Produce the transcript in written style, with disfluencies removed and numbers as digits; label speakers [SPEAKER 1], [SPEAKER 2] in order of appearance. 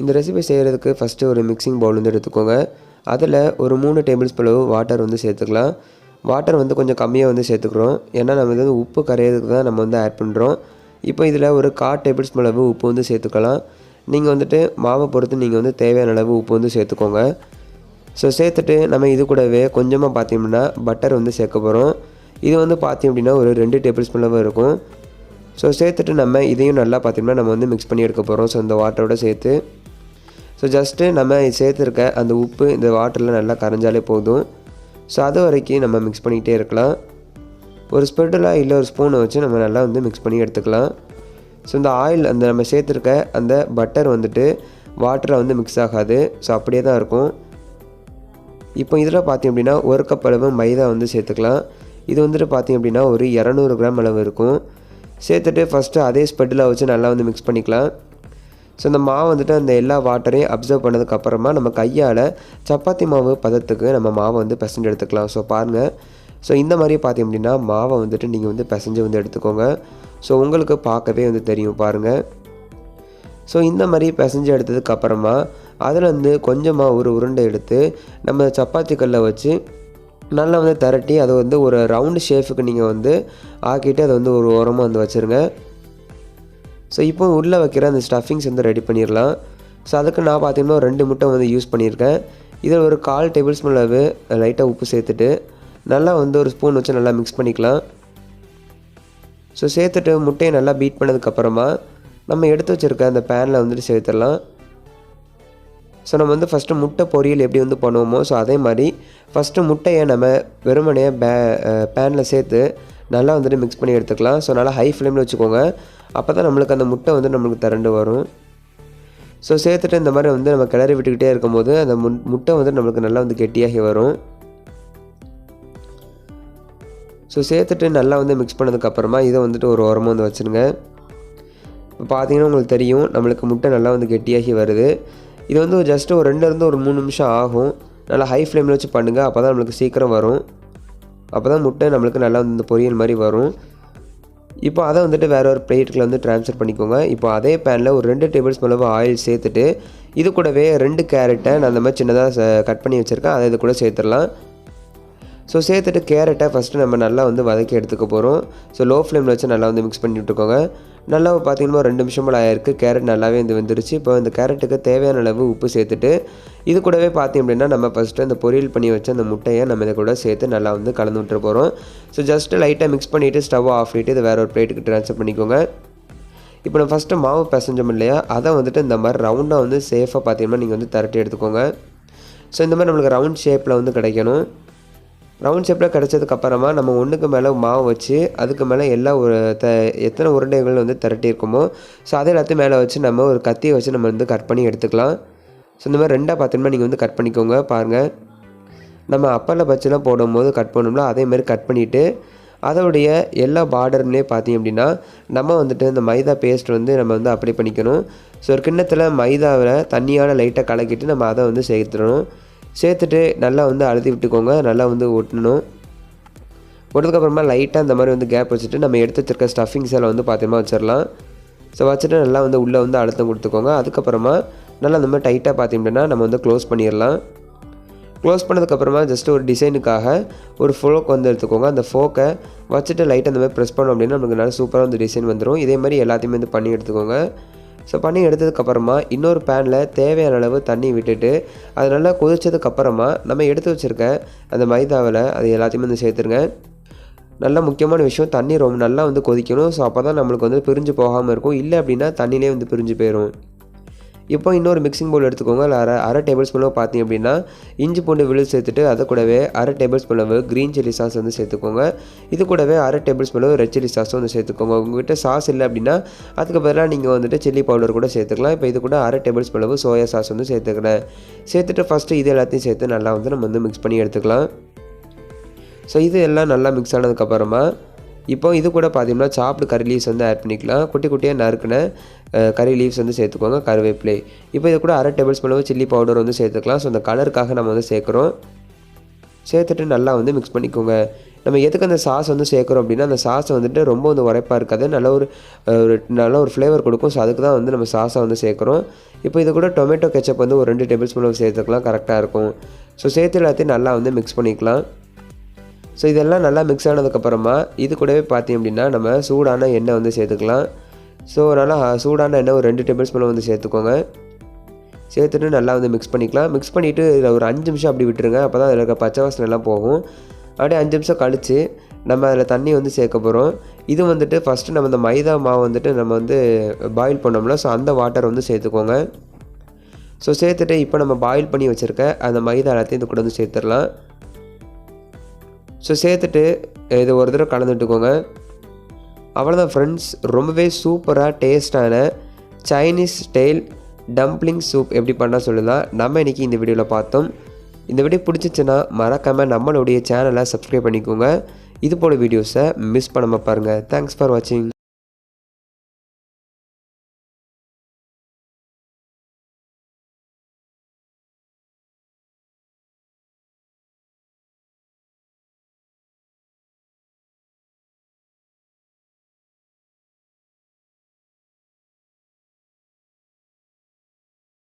[SPEAKER 1] இந்த ரெசிபி செய்கிறதுக்கு ஃபஸ்ட்டு ஒரு மிக்சிங் பவுல் வந்து எடுத்துக்கோங்க. அதில் ஒரு 3 டேபிள் ஸ்பூன் அளவு வாட்டர் வந்து சேர்த்துக்கலாம். வாட்டர் வந்து கொஞ்சம் கம்மியாக வந்து சேர்த்துக்கிறோம். ஏன்னா நம்ம இது வந்து உப்பு கரையிறதுக்கு தான் நம்ம வந்து ஆட் பண்ணுறோம். இப்போ இதில் ஒரு 1/4 டேபிள் ஸ்பூன் அளவு உப்பு வந்து சேர்த்துக்கலாம். நீங்கள் வந்துட்டு மாவை பொறுத்து நீங்கள் வந்து தேவையான அளவு உப்பு வந்து சேர்த்துக்கோங்க. ஸோ சேர்த்துட்டு நம்ம இது கூடவே கொஞ்சமாக பார்த்தீங்கன்னா பட்டர் வந்து சேர்க்க போகிறோம். இது வந்து பார்த்தீங்க அப்படின்னா ஒரு 2 டேபிள் ஸ்பூன் அளவு இருக்கும். ஸோ சேர்த்துட்டு நம்ம இதையும் நல்லா பார்த்தீங்கன்னா நம்ம வந்து மிக்ஸ் பண்ணி எடுக்க போகிறோம். ஸோ இந்த வாட்டரோட சேர்த்து ஸோ ஜஸ்ட்டு நம்ம சேர்த்துருக்க அந்த உப்பு இந்த வாட்டரில் நல்லா கரைஞ்சாலே போதும். ஸோ அது வரைக்கும் நம்ம மிக்ஸ் பண்ணிக்கிட்டே இருக்கலாம். ஒரு ஸ்பெட்டலா இல்லை ஒரு ஸ்பூனை வச்சு நம்ம நல்லா வந்து மிக்ஸ் பண்ணி எடுத்துக்கலாம். ஸோ இந்த ஆயில் அந்த நம்ம சேர்த்துருக்க அந்த பட்டர் வந்துட்டு வாட்டரில் வந்து மிக்ஸ் ஆகாது. ஸோ அப்படியே தான் இருக்கும். இப்போ இதில் பார்த்திங்க அப்படின்னா 1 கப் அளவு மைதா வந்து சேர்த்துக்கலாம். இது வந்துட்டு பார்த்திங்க அப்படின்னா ஒரு 200 கிராம் அளவு இருக்கும். சேர்த்துட்டு ஃபஸ்ட்டு அதே ஸ்பெட்டில் வச்சு நல்லா வந்து மிக்ஸ் பண்ணிக்கலாம். ஸோ இந்த மாவு வந்துட்டு அந்த எல்லா வாட்டரையும் அப்சர்வ் பண்ணதுக்கப்புறமா நம்ம கையால் சப்பாத்தி மாவு பதத்துக்கு நம்ம மாவை வந்து பிசைஞ்சு எடுத்துக்கலாம். ஸோ பாருங்கள். ஸோ இந்த மாதிரி பார்த்திங்க அப்படின்னா மாவை வந்துட்டு நீங்கள் வந்து பிசைஞ்சு வந்து எடுத்துக்கோங்க. ஸோ உங்களுக்கு பார்க்கவே வந்து தெரியும் பாருங்கள். ஸோ இந்த மாதிரி பிசைஞ்சு எடுத்ததுக்கப்புறமா அதில் வந்து கொஞ்சமாக ஒரு உருண்டை எடுத்து நம்ம சப்பாத்தி கல்லை வச்சு நல்லா வந்து திரட்டி அதை வந்து ஒரு ரவுண்டு ஷேஃபுக்கு நீங்கள் வந்து ஆக்கிட்டு அதை வந்து ஒரு ஓரமாக வந்து வச்சுருங்க. ஸோ இப்போ உள்ளே வைக்கிற அந்த ஸ்டஃபிங்ஸ் வந்து ரெடி பண்ணிடலாம். ஸோ அதுக்கு நான் பார்த்தீங்கன்னா 2 முட்டை வந்து யூஸ் பண்ணியிருக்கேன். இதில் ஒரு 1/4 டேபிள் ஸ்பூன் அளவு லைட்டாக உப்பு சேர்த்துட்டு நல்லா வந்து ஒரு ஸ்பூன் வச்சு நல்லா மிக்ஸ் பண்ணிக்கலாம். ஸோ சேர்த்துட்டு முட்டையை நல்லா பீட் பண்ணதுக்கப்புறமா நம்ம எடுத்து வச்சுருக்க அந்த பேனில் வந்துட்டு சேர்த்துடலாம். ஸோ நம்ம வந்து ஃபஸ்ட்டு முட்டை பொரியல் எப்படி வந்து பண்ணுவோமோ ஸோ அதே மாதிரி ஃபஸ்ட்டு முட்டையை நம்ம வெறுமனையாக பேனில் சேர்த்து நல்லா வந்துட்டு மிக்ஸ் பண்ணி எடுத்துக்கலாம். ஸோ நல்லா ஹை ஃப்ளேமில் வச்சுக்கோங்க. அப்போ தான் நம்மளுக்கு அந்த முட்டை வந்து நம்மளுக்கு திரண்டு வரும். ஸோ சேர்த்துட்டு இந்த மாதிரி வந்து நம்ம கிளறி விட்டுக்கிட்டே இருக்கும்போது அந்த முட்டை வந்து நம்மளுக்கு நல்லா வந்து கெட்டியாகி வரும். ஸோ சேர்த்துட்டு நல்லா வந்து மிக்ஸ் பண்ணதுக்கப்புறமா இதை வந்துட்டு ஒரு ஓரமாக வந்து வச்சுருங்க. இப்போ பார்த்தீங்கன்னா உங்களுக்கு தெரியும் நம்மளுக்கு முட்டை நல்லா வந்து கெட்டியாகி வருது. இது வந்து ஜஸ்ட்டு ஒரு 2லேருந்து ஒரு 3 நிமிஷம் ஆகும். நல்லா ஹை ஃப்ளேமில் வச்சு பண்ணுங்கள். அப்போ தான் நம்மளுக்கு சீக்கிரம் வரும். அப்போ தான் முட்டை நம்மளுக்கு நல்லா வந்து இந்த பொரியல் மாதிரி வரும். இப்போ அதை வந்துட்டு வேறு ஒரு பிளேட்டில் வந்து ட்ரான்ஸ்ஃபர் பண்ணிக்கோங்க. இப்போ அதே பேனில் ஒரு 2 டேபிள் ஸ்பூன் அளவு ஆயில் சேர்த்துட்டு இது கூடவே 2 கேரட்டை நான் அந்த மாதிரி சின்னதாக கட் பண்ணி வச்சுருக்கேன். அதை இது கூட சேர்த்துடலாம். ஸோ சேர்த்துட்டு கேரட்டை ஃபஸ்ட்டு நம்ம நல்லா வந்து வதக்கி எடுத்துக்க போகிறோம். ஸோ லோ ஃப்ளேமில் வச்சு நல்லா வந்து மிக்ஸ் பண்ணி விட்டுக்கோங்க. நல்லா பார்த்தீங்கன்னா 2 நிமிஷம் போல் ஆயிருக்கு. கேரட் நல்லாவே வந்து வெந்துருச்சு. இப்போ இந்த கேரட்டுக்கு தேவையான அளவு உப்பு சேர்த்துட்டு இது கூடவே பார்த்தீங்க அப்படின்னா நம்ம ஃபஸ்ட்டு அந்த பொரியல் பண்ணி வச்ச அந்த முட்டையை நம்ம இதை கூட சேர்த்து நல்லா வந்து கலந்து விட்டுற போகிறோம். ஸோ ஜஸ்ட்டு லைட்டாக மிக்ஸ் பண்ணிவிட்டு ஸ்டவ் ஆஃப் பண்ணிவிட்டு இதை வேறு ஒரு பிளேட்டுக்கு ட்ரான்ஸ்ஃபர் பண்ணிக்கோங்க. இப்போ நம்ம ஃபஸ்ட்டு மாவு பிசைஞ்சோம் இல்லையா, அதை வந்துட்டு இந்த மாதிரி ரவுண்டாக வந்து சேஃபாக பார்த்தீங்கன்னா நீங்கள் வந்து திரட்டி எடுத்துக்கோங்க. ஸோ இந்த மாதிரி நம்மளுக்கு ரவுண்ட் ஷேப்பில் வந்து கிடைக்கணும். ரவுண்ட் ஷேப்பில் கிடச்சதுக்கப்புறமா நம்ம ஒன்றுக்கு மேலே மாவு வச்சு அதுக்கு மேலே எல்லா எத்தனை உருண்டைகள் வந்து திரட்டியிருக்கோமோ ஸோ அதை எல்லாத்தையும் மேலே வச்சு நம்ம ஒரு கத்தியை வச்சு நம்ம வந்து கட் பண்ணி எடுத்துக்கலாம். ஸோ இந்த மாதிரி 2ஆக பார்த்தீங்கன்னா நீங்கள் வந்து கட் பண்ணிக்கோங்க. பாருங்கள், நம்ம அப்பளம் பச்செல்லாம் போடும்போது கட் பண்ணோம்னா அதேமாதிரி கட் பண்ணிவிட்டு அதோடைய எல்லா பார்டர்லேயே பார்த்தீங்க அப்படின்னா நம்ம வந்துட்டு இந்த மைதா பேஸ்ட் வந்து நம்ம வந்து அப்ளை பண்ணிக்கணும். ஸோ ஒரு கிண்ணத்தில் மைதாவில் தண்ணியால் லைட்டாக கலக்கிட்டு நம்ம அதை வந்து சேர்த்துடணும். சேர்த்துட்டு நல்லா வந்து அழுத்தி விட்டுக்கோங்க. நல்லா வந்து ஒட்டணும். ஒட்டதுக்கப்புறமா லைட்டாக இந்த மாதிரி வந்து கேப் வச்சுட்டு நம்ம எடுத்து வச்சுருக்க ஸ்டஃபிங்ஸ் எல்லாம் வந்து பார்த்தீங்கன்னா வச்சிடலாம். ஸோ வச்சுட்டு நல்லா வந்து உள்ளே வந்து அழுத்தம் கொடுத்துக்கோங்க. அதுக்கப்புறமா நல்லா இந்த மாதிரி டைட்டாக பார்த்தீங்கன்னா நம்ம வந்து க்ளோஸ் பண்ணிடலாம். க்ளோஸ் பண்ணதுக்கப்புறமா ஜஸ்ட்டு ஒரு டிசைனுக்காக ஒரு ஃபோக் வந்து எடுத்துக்கோங்க. அந்த ஃபோக்கை வச்சுட்டு லைட்டாக இந்த மாதிரி ப்ரெஸ் பண்ணோம் அப்படின்னா நமக்கு நல்லா சூப்பராக வந்து டிசைன் வந்துடும். இதே மாதிரி எல்லாத்தையுமே வந்து பண்ணி எடுத்துக்கோங்க. ஸோ பண்ணி எடுத்ததுக்கப்புறமா இன்னொரு பேனில் தேவையான அளவு தண்ணி விட்டுட்டு அது நல்லா கொதிச்சதுக்கப்புறமா நம்ம எடுத்து வச்சுருக்க அந்த மைதாவில் அது எல்லாத்தையுமே வந்து சேர்த்துருங்க. நல்லா முக்கியமான விஷயம், தண்ணி ரொம்ப நல்லா வந்து கொதிக்கணும். ஸோ அப்போ தான் நம்மளுக்கு வந்து பிரிஞ்சு போகாமல் இருக்கும். இல்லை அப்படின்னா தண்ணியிலே வந்து பிரிஞ்சு போயிடும். இப்போ இன்னொரு மிக்சிங் பவுல் எடுத்துக்கோங்க. அதில் அரை டேபிள் ஸ்பூன் பார்த்தீங்க அப்படின்னா இஞ்சி பூண்டு விழுது சேர்த்துட்டு அது கூடவே அரை டேபிள் ஸ்பூன் அளவு க்ரீன் சில்லி சாஸ் வந்து சேர்த்துக்கோங்க. இது கூடவே அரை டேபிள் ஸ்பூன் அளவு ரெட் சில்லி சாஸும் வந்து சேர்த்துக்கோங்க. உங்கள்கிட்ட சாஸ் இல்லை அப்படின்னா அதுக்கு பதிலாக நீங்கள் வந்துட்டு சில்லி பவுடர் கூட சேர்த்துக்கலாம். இப்போ இது கூட அரை டேபிள் ஸ்பூன் அளவு சோயா சாஸ் வந்து சேர்த்துக்கிறேன். சேர்த்துட்டு ஃபஸ்ட்டு இது எல்லாத்தையும் சேர்த்து நல்லா வந்து நம்ம வந்து மிக்ஸ் பண்ணி எடுத்துக்கலாம். ஸோ இது எல்லாம் நல்லா மிக்ஸ் ஆனதுக்கப்புறமா இப்போ இது கூட பார்த்தீங்கன்னா சாப்டு கறி லீவ்ஸ் வந்து ஆட் பண்ணிக்கலாம். குட்டி குட்டியாக நறுக்கின கறி லீவ்ஸ் வந்து சேர்த்துக்கோங்க, கருவேப்பிலை. இப்போ இது கூட அரை டேபிள் ஸ்பூன் சில்லி பவுடர் வந்து சேர்த்துக்கலாம். ஸோ அந்த கலருக்காக நம்ம வந்து சேர்க்குறோம். சேர்த்துட்டு நல்லா வந்து மிக்ஸ் பண்ணிக்கோங்க. நம்ம எதுக்கு அந்த சாஸ் வந்து சேர்க்குறோம் அப்படின்னா, அந்த சாஸ் வந்துட்டு ரொம்ப வந்து உரைப்பாக இருக்காது. நல்ல ஒரு ஃப்ளேவர் கொடுக்கும். ஸோ அதுக்கு தான் வந்து நம்ம சாஸை வந்து சேர்க்குறோம். இப்போ இது கூட டொமேட்டோ கெச்சப் வந்து ஒரு 2 டேபிள் ஸ்பூன் சேர்த்துக்கலாம், கரெக்டாக இருக்கும். ஸோ சேர்த்து எல்லாத்தையும் நல்லா வந்து மிக்ஸ் பண்ணிக்கலாம். ஸோ இதெல்லாம் நல்லா மிக்ஸ் ஆனதுக்கப்புறமா இது கூடவே பார்த்தீங்க அப்படின்னா நம்ம சூடான எண்ணெய் வந்து சேர்த்துக்கலாம். ஸோ நல்லா சூடான எண்ணெய் ஒரு 2 டேபிள் ஸ்பூன் வந்து சேர்த்துக்கோங்க. சேர்த்துட்டு நல்லா வந்து மிக்ஸ் பண்ணிக்கலாம். மிக்ஸ் பண்ணிவிட்டு இதில் ஒரு 5 நிமிஷம் அப்படி விட்டுருங்க. அப்போ தான் அதில் இருக்க பச்சை வாசனை எல்லாம் போகும். அப்படியே 5 நிமிஷம் கழித்து நம்ம அதில் தண்ணி வந்து சேர்க்க போகிறோம். இது வந்துட்டு ஃபஸ்ட்டு நம்ம இந்த மைதா மாவு வந்துட்டு நம்ம வந்து பாயில் பண்ணோம்ல, ஸோ அந்த வாட்டர் வந்து சேர்த்துக்கோங்க. ஸோ சேர்த்துட்டு இப்போ நம்ம பாயில் பண்ணி வச்சுருக்க அந்த மைதா எல்லாத்தையும் இது கூட வந்து சேர்த்துடலாம். ஸோ சேர்த்துட்டு இது ஒரு தடவை கலந்துட்டுக்கோங்க. அவ்வளோதான் ஃப்ரெண்ட்ஸ், ரொம்பவே சூப்பராக டேஸ்ட்டான சைனீஸ் ஸ்டைல் டம்ப்ளிங் சூப் எப்படி பண்ணால் சொல்லலாம் நம்ம இன்றைக்கி இந்த வீடியோவில் பார்த்தோம். இந்த வீடியோ பிடிச்சிச்சின்னா மறக்காமல் நம்மளுடைய சேனலை சப்ஸ்கிரைப் பண்ணிக்கோங்க. இது போல் வீடியோஸை மிஸ் பண்ணாமல் பாருங்கள். தேங்க்ஸ் ஃபார் வாட்சிங்.